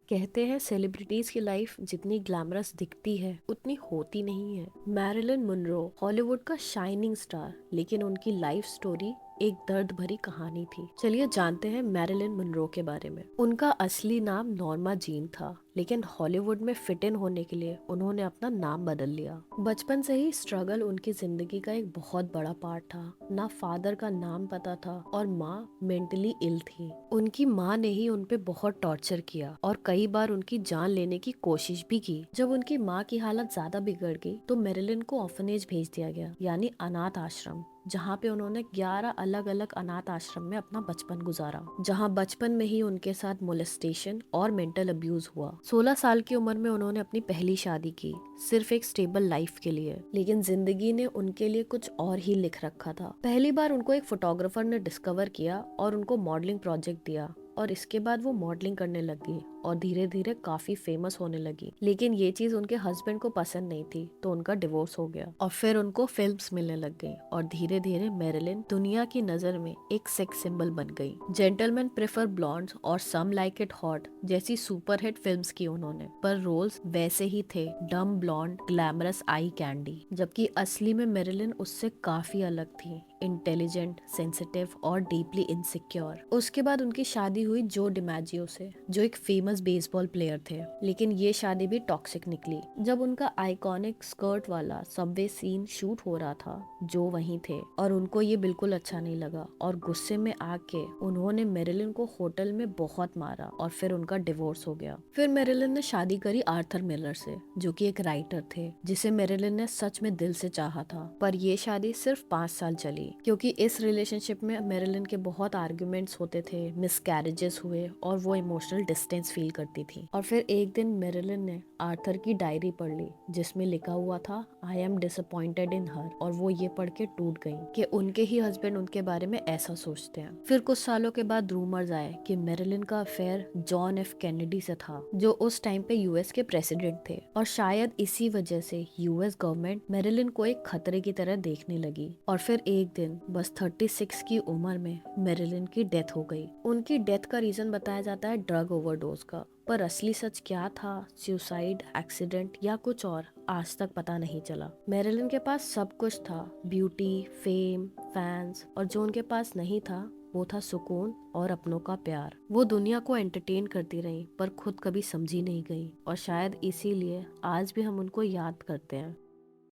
कहते हैं सेलिब्रिटीज की लाइफ जितनी ग्लैमरस दिखती है उतनी होती नहीं है। मैरिलिन मनरो हॉलीवुड का शाइनिंग स्टार, लेकिन उनकी लाइफ स्टोरी एक दर्द भरी कहानी थी। चलिए जानते हैं मैरिलिन मनरो के बारे में। उनका असली नाम नॉर्मा जीन था, लेकिन हॉलीवुड में फिट इन होने के लिए उन्होंने अपना नाम बदल लिया। बचपन से ही स्ट्रगल उनकी जिंदगी का एक बहुत बड़ा पार्ट था। ना फादर का नाम पता था और माँ मेंटली इल थी। उनकी माँ ने ही उनपे बहुत टॉर्चर किया और कई बार उनकी जान लेने की कोशिश भी की। जब उनकी माँ की हालत ज्यादा बिगड़ गई तो मेरिलिन को ऑर्फनेज भेज दिया गया, यानी अनाथ आश्रम, जहाँ पे उन्होंने 11 अलग अलग अनाथ आश्रम में अपना बचपन गुजारा, जहाँ बचपन में ही उनके साथ मोलेस्टेशन और मेंटल अब्यूज हुआ। 16 साल की उम्र में उन्होंने अपनी पहली शादी की, सिर्फ एक स्टेबल लाइफ के लिए। लेकिन जिंदगी ने उनके लिए कुछ और ही लिख रखा था। पहली बार उनको एक फोटोग्राफर ने डिस्कवर किया और उनको मॉडलिंग प्रोजेक्ट दिया, और इसके बाद वो मॉडलिंग करने लगी और धीरे धीरे काफी फेमस होने लगी। लेकिन ये चीज उनके हस्बैंड को पसंद नहीं थी, तो उनका डिवोर्स हो गया और फिर उनको फिल्म्स मिलने लग गई और धीरे धीरे मैरिलिन दुनिया की नजर में एक सेक्स सिंबल बन गई। जेंटलमैन प्रेफर ब्लॉन्ड्स और सम लाइक इट हॉट जैसी सुपरहिट फिल्म्स की उन्होंने, पर रोल्स वैसे ही थे, डम ब्लॉन्ड ग्लैमरस आई कैंडी। जबकि असली में मैरिलिन उससे काफी अलग थी, इंटेलिजेंट, सेंसिटिव और डीपली इनसिक्योर। उसके बाद उनकी शादी हुई जो डिमैजियो से, जो एक फेमस बेसबॉल प्लेयर थे, लेकिन ये शादी भी टॉक्सिक निकली। जब उनका आइकॉनिक स्कर्ट वाला सबवे सीन शूट हो रहा था, जो वहीं थे, और उनको ये बिल्कुल अच्छा नहीं लगा और गुस्से में आके उन्होंने मैरिलिन को होटल में बहुत मारा और फिर उनका डिवोर्स हो गया। फिर मैरिलिन ने शादी करी आर्थर मिलर से, जो कि एक राइटर थे, जिसे मैरिलिन ने सच में दिल से चाहा था। पर ये शादी सिर्फ 5 साल चली, क्योंकि इस रिलेशनशिप में मैरिलिन के बहुत आर्ग्यूमेंट्स होते थे, मिसकैरेजेस हुए और वो इमोशनल डिस्टेंस फील करती थी। और फिर एक दिन मैरिलिन ने आर्थर की डायरी पढ़ ली, जिसमें लिखा हुआ था आई एम डिसअपॉइंटेड इन हर, और वो ये पढ़ के टूट गई कि उनके ही हस्बैंड उनके बारे में ऐसा सोचते हैं। फिर कुछ सालों के बाद रूमर्स आए कि मैरिलिन का अफेयर जॉन एफ कैनेडी से था, जो उस टाइम पे यूएस के प्रेसिडेंट थे, और शायद इसी वजह से यूएस गवर्नमेंट मैरिलिन को एक खतरे की तरह देखने लगी। और फिर एक दिन बस 36 की उम्र में मैरिलिन की डेथ हो गई। उनकी डेथ का रीजन बताया जाता है ड्रग ओवरडोज का, पर असली सच क्या था, सुसाइड, एक्सीडेंट या कुछ और, आज तक पता नहीं चला। मैरिलिन के पास सब कुछ था, ब्यूटी, फेम, फैंस, और जो उनके पास नहीं था वो था सुकून और अपनों का प्यार। वो दुनिया को एंटरटेन करती रही, पर खुद कभी समझी नहीं गई, और शायद इसीलिए आज भी हम उनको याद करते हैं।